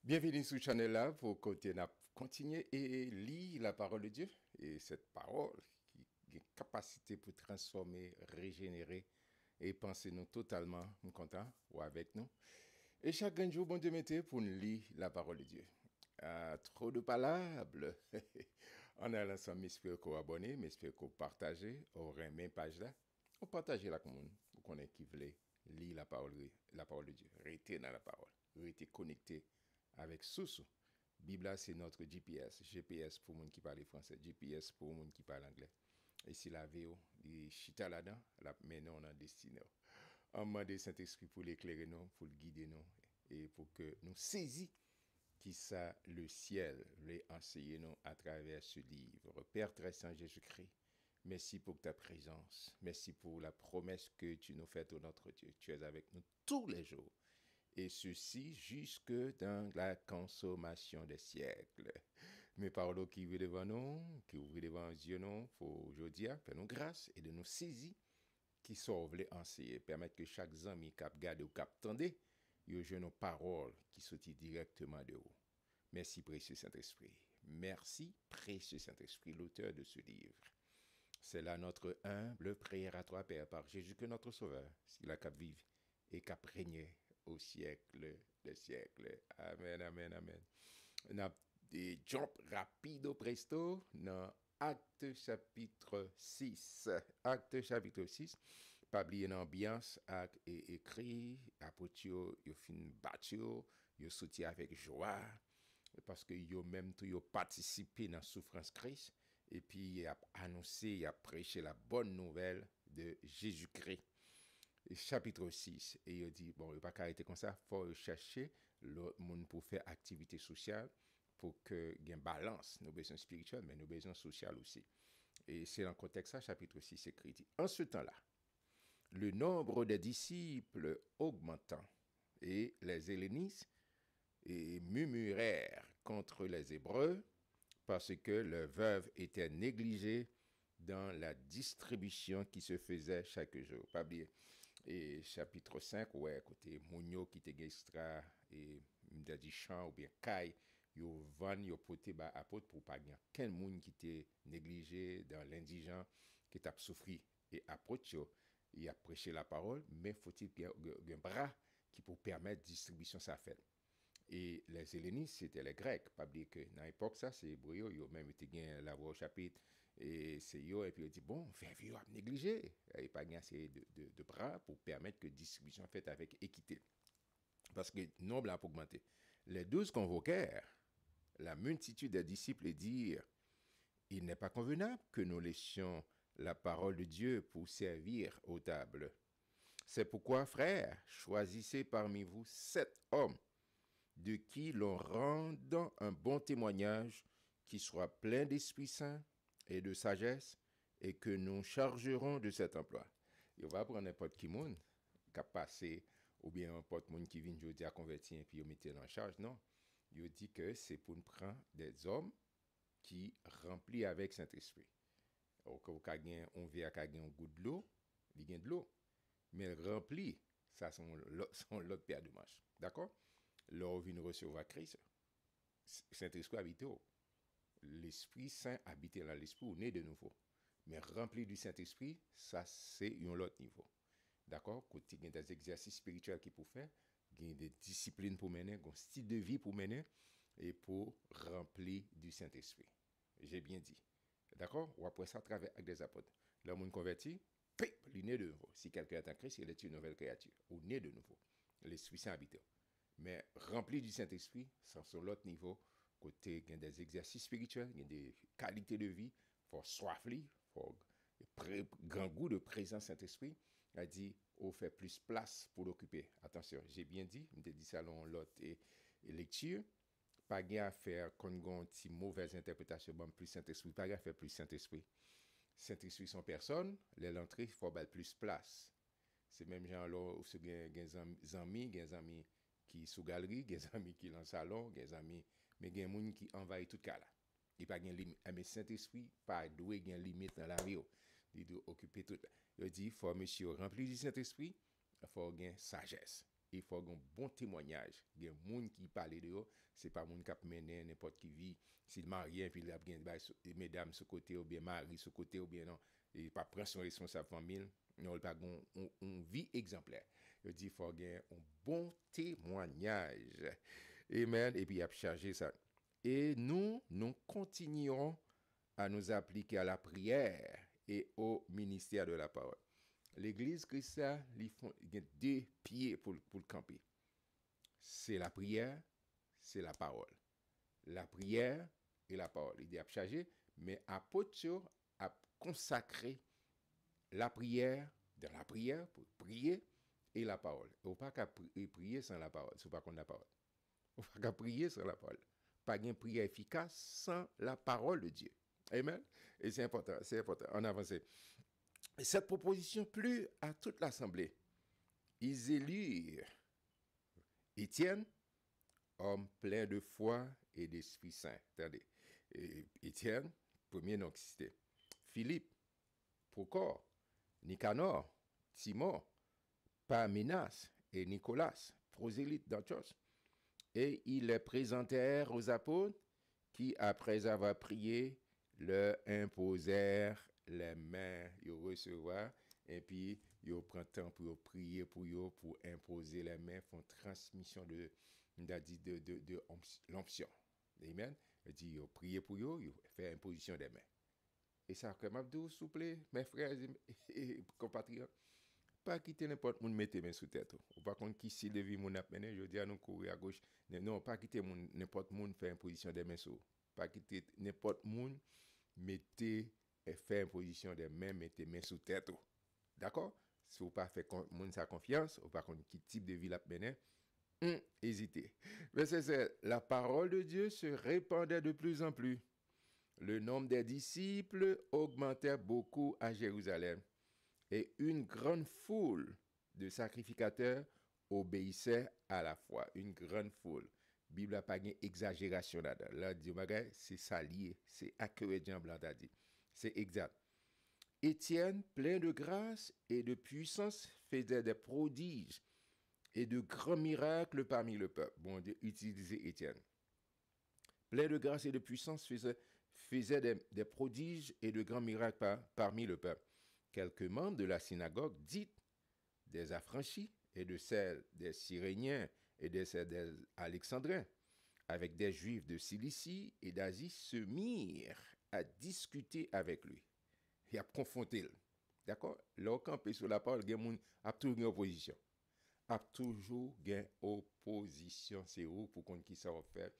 Bienvenue sur Channel là pour continuer et lire la parole de Dieu. Et cette parole qui a une capacité pour transformer, régénérer et penser nous totalement content ou avec nous. Et chaque jour, bon Dieu mettez pour nous lire la parole de Dieu. Trop de palabres. On a l'ensemble, j'espère qu'on abonné, j'espère qu'on partagez, on remet page là. On partage la commune pour qu'on ait qui voulait lire la parole de Dieu. Restez dans la parole. Restez connecté avec Soussou. Bible, c'est notre GPS. GPS pour les gens qui parlent français. GPS pour les gens qui parlent anglais. Et si la VO, il chita là-dedans, maintenant on a destiné. On demande Saint-Esprit pour l'éclairer nous, pour le guider nous, et pour que nous saisissions qui ça le ciel voulait enseigner nous à travers ce livre. Père très saint Jésus-Christ, merci pour ta présence. Merci pour la promesse que tu nous fais, ô notre Dieu. Tu es avec nous tous les jours. Et ceci jusque dans la consommation des siècles. Mes paroles qui vivent devant nous, qui ouvrent devant Dieu nous, pour aujourd'hui, faire nous grâce et de nous saisir qui sauve les enseigner, permettre que chaque ami cap garde ou cap tendez, yo je nos paroles qui sortent directement de vous. Merci précieux Saint-Esprit. Merci précieux Saint-Esprit, l'auteur de ce livre. C'est là notre humble prière à toi, Père, par Jésus que notre Sauveur, s'il a cap vive et cap régner au siècle des siècles. Amen, amen, amen. On a des jump rapido presto dans Acte chapitre 6. Acte chapitre 6. Pas oublier l'ambiance et écrit. Après, yo fin battu, yo sorti avec joie. Parce que yo même tout yo participé dans la souffrance Christ. Et puis, il a annoncé, il a prêché la bonne nouvelle de Jésus-Christ. Chapitre 6, et il dit, bon, il n'y a pas qu'à arrêter comme ça, il faut chercher l'autre monde pour faire activité sociale, pour que y ait une balance, nos besoins spirituels, mais nos besoins sociaux aussi. Et c'est dans le contexte ça, chapitre 6, écrit. En ce temps-là, le nombre des disciples augmentant, et les hellénistes murmurèrent contre les Hébreux, parce que leurs veuves étaient négligées dans la distribution qui se faisait chaque jour. Pas oublier. Et chapitre 5, ouais, côté Mounio qui te extra et m'dadi champ ou bien caille, yo van yo pote ba apôtre pour pas gagner quel monde qui était négligé dans l'indigent qui t'a souffri et apôtre yo, il a prêché la parole, mais faut-il qu'il y ait un bras qui pour permettre distribution ça fait. Et les hellénistes, c'était les Grecs. Pas oublier que dans l'époque, ça, c'est hébreu, ils ont même été gain la voix au chapitre. Et c'est eux, et puis ils ont dit, bon, faire vieux à négliger. Et pas gain assez de bras pour permettre que la distribution faite avec équité. Parce que nombre a augmenté. Les 12 convoquèrent la multitude des disciples et dirent, il n'est pas convenable que nous laissions la parole de Dieu pour servir aux tables. C'est pourquoi, frères, choisissez parmi vous 7 hommes de qui l'on rende un bon témoignage qui soit plein d'Esprit Saint et de sagesse et que nous chargerons de cet emploi. Il va prendre n'importe qui monde qui a passé ou bien n'importe monde qui vient aujourd'hui à convertir et puis il mettre en charge. Non. Il dit que c'est pour nous prendre des hommes qui remplis avec Saint-Esprit. On verre qui a un goût de l'eau, il y a de l'eau. Mais rempli, ça sont l'autre paire de manches. D'accord? Là, vient recevoir Christ. Saint-Esprit habite. L'Esprit Saint habite dans l'Esprit, on est de nouveau. Mais rempli du Saint-Esprit, ça, c'est un autre niveau. D'accord? Côté, il y a des exercices spirituels qu'il faut faire, il y a des disciplines pour mener, un style de vie pour mener, et pour remplir du Saint-Esprit. J'ai bien dit. D'accord? Ou après ça, travailler avec des apôtres. Là, on converti, pip, il est de nouveau. Si quelqu'un est en Christ, il est une nouvelle créature. On est de nouveau. L'Esprit Saint habite. Mais rempli du Saint-Esprit, c'est sur l'autre niveau, côté il y a des exercices spirituels, il y a des qualités de vie, il faut soif, il faut grand goût de présence Saint-Esprit. Il a dit, on fait plus place pour l'occuper. Attention, j'ai bien dit, je dit ça dans l'autre lecture, pas gain à faire quand on a une mauvaise interprétation, bon, plus Saint-Esprit, pas gain à faire plus Saint-Esprit. Saint-Esprit son personne, l'entrée, il faut plus place. C'est même genre là, où il y a des amis, qui sous galerie, des amis qui dans le salon, des amis, mais il y a des gens qui envahissent tout cas là. Il n'y a pas de limite. Mais Saint-Esprit, pas doué, il y a une limite dans la vie. Il doit occuper tout. Il dit, il faut monsieur rempli du Saint-Esprit, il faut gagner sagesse. il faut un bon témoignage. Il y a des gens qui parlent de eux, ce n'est pas des gens qui mènent n'importe qui vit. S'il marie, puis il a bien mesdames sur côté, ou bien mari sur côté, ou bien non, il pas prendre son responsable famille, non, il pas une vie exemplaire. Il dit qu'il faut avoir un bon témoignage. Amen. Et puis il a chargé ça. Et nous continuons à nous appliquer à la prière et au ministère de la parole. L'Église chrétienne, il y a deux pieds pour le camper. C'est la prière, c'est la parole. La prière et la parole. Il dit à charger, mais apôtre a consacré la prière, dans la prière, pour prier, et la parole. Il ne faut pas prier sans la parole, si vous ne pas la parole. Il ne faut pas prier sans la parole. Pas de prière efficace sans la parole de Dieu. Amen. Et c'est important, c'est important. On avance. Et cette proposition plut à toute l'assemblée. Ils élurent Étienne, homme plein de foi et d'Esprit Saint. Attendez. Étienne, premier nom qui cité. Philippe, Procor, Nicanor, Timon, Parménas et Nicolas, prosélytes d'Antioche. Et ils les présentèrent aux apôtres qui, après avoir prié, leur imposèrent les mains. Ils recevoir et puis ils prennent temps pour prier pour eux, pour imposer les mains, font transmission de l'onction. Amen. Il dit, ils prient pour eux, ils font imposition des mains. Et ça, comme Abdou, s'il vous plaît, mes frères et compatriotes, pas quitter n'importe qui mettre main sous tête. Ou pas contre qui si devant mon appel, je dis à nous courir à gauche. Non, pas quitter n'importe qui faire imposition des mains sous. Pas quitter n'importe qui mettez et faire imposition des mains, mettez main sous tête. D'accord? Si vous pas fait moun sa confiance, ou pas contre qui type de vie la mener, hésitez. Verset 7. La parole de Dieu se répandait de plus en plus. Le nombre des disciples augmentait beaucoup à Jérusalem. Et une grande foule de sacrificateurs obéissait à la foi. Une grande foule. La Bible n'a pas d'exagération là-dedans. Là, Dieu c'est ça lié. C'est accurate, Jean Blanc a dit. C'est exact. Étienne, plein de grâce et de puissance, faisait des prodiges et de grands miracles parmi le peuple. Bon Dieu utilisait Étienne. Plein de grâce et de puissance, faisait des prodiges et de grands miracles parmi le peuple. Quelques membres de la synagogue, dites des affranchis et de celles des Cyréniens et de celles des Alexandrins, avec des Juifs de Cilicie et d'Asie, se mirent à discuter avec lui. Il a confronté. D'accord? Là, campé sur la parole, il y a toujours une opposition. A toujours une opposition. C'est où pour qu'on qui ça va faire?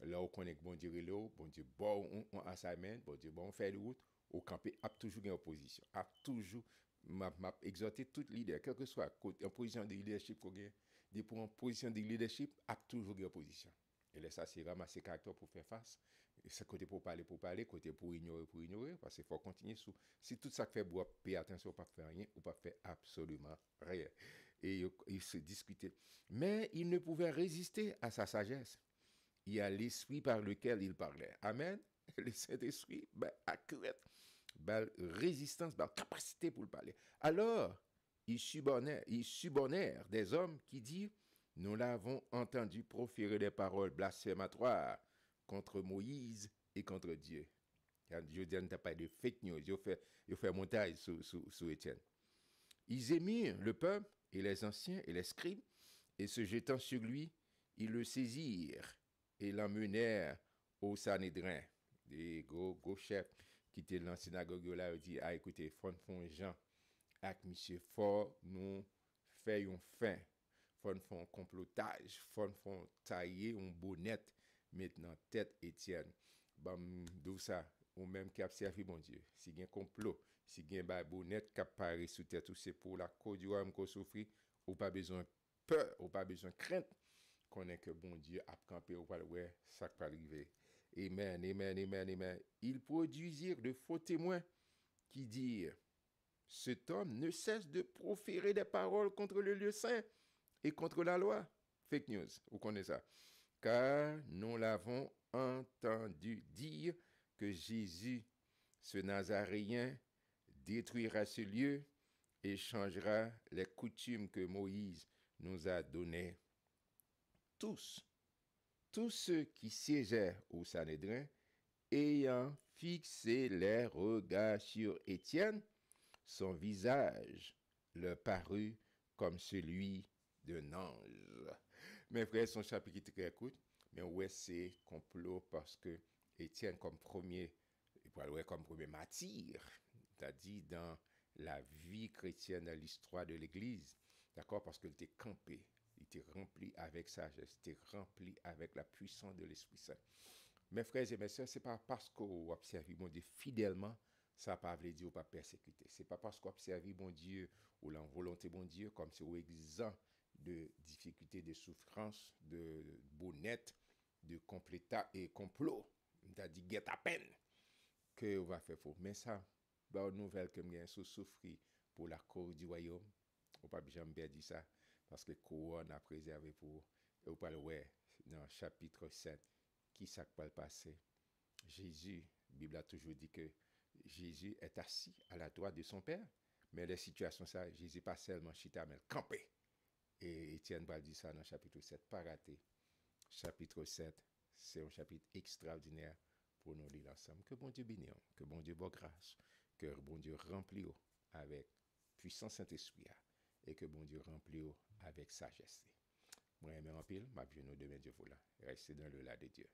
Là, on connaît que bon Dieu est là, bon Dieu, bon, on assignment, bon Dieu, bon, on fait de route. Au campé, a toujours une opposition. A toujours, m'a exhorté tout leader, quel que soit en position de leadership qu'on gagne, pour une position de leadership, a toujours une opposition. Et là, ça, c'est ramasser caractère pour faire face. C'est côté pour parler, côté pour ignorer, parce qu'il faut continuer sous. Si tout ça fait boire, payer attention, pas faire rien, ou pas faire absolument rien. Et il se discutait. Mais il ne pouvait résister à sa sagesse. Il y a l'esprit par lequel il parlait. Amen. Le Saint-Esprit, accurate, résistance, capacité pour le parler. Alors, ils subornèrent des hommes qui disent, nous l'avons entendu proférer des paroles blasphématoires contre Moïse et contre Dieu. Je dis, n'as pas de fake news. Je fais montage sur Étienne. Ils émirent le peuple et les anciens et les scribes, et se jetant sur lui, ils le saisirent et l'emmenèrent au Sanhédrin. Des gros chefs qui étaient dans la synagogue là, ils disent, écoutez, font Jean, avec monsieur fort, nous faisons fin. Font complotage, font tailler un bonnet, maintenant tête Étienne. D'où ça, ou même qui a servi bon Dieu. Si il y a un complot, si il y a un bonnet qui apparaît sous tête, c'est pour la cause du homme qu'on souffre, ou pas besoin de peur, ou pas besoin de crainte, qu'on est que bon Dieu a campé, ou pas ouais, ça peut arriver. Amen, amen, amen, amen. Ils produisirent de faux témoins qui dirent, cet homme ne cesse de proférer des paroles contre le lieu saint et contre la loi. Fake news, vous connaissez ça. Car nous l'avons entendu dire que Jésus, ce Nazaréen, détruira ce lieu et changera les coutumes que Moïse nous a donné tous, tous ceux qui siégeaient au Sanhédrin, ayant fixé les regards sur Étienne, son visage leur parut comme celui d'un ange. Mes frères, son chapitre est très court, mais ouais, c'est complot parce que Étienne, comme premier, comme premier martyr, c'est-à-dire dans la vie chrétienne, dans l'histoire de l'Église, d'accord, parce qu'il était campé, il était rempli avec sagesse, il était rempli avec la puissance de l'Esprit Saint. Mes frères et mes sœurs, c'est pas parce qu'on observe mon Dieu fidèlement, ça pas veut dire pas persécuter. C'est pas parce qu'on observe mon Dieu ou la volonté mon Dieu comme si on est exempt de difficultés, de souffrances, de bonnettes, de compléta et complot, c'est-à-dire guet à peine que on va faire faux. Mais ça, bah une nouvelle que bien sous souffrir pour la cause du royaume. On pas jamais dire ça parce que couronne a préservé pour et on parle ouais dans chapitre 7 qui ça va le passer. Jésus, la Bible a toujours dit que Jésus est assis à la droite de son Père, mais les situations ça, Jésus pas seulement chita mais campé. Et Étienne va dire ça dans chapitre 7, pas raté. Chapitre 7, c'est un chapitre extraordinaire pour nous lire ensemble. Que bon Dieu bénisse, que bon Dieu bonne grâce, que bon Dieu remplit avec puissance Saint-Esprit et que bon Dieu remplit avec sagesse. Moi, je en pile, ma vie nous demain Dieu voilà. Restez dans le là de Dieu.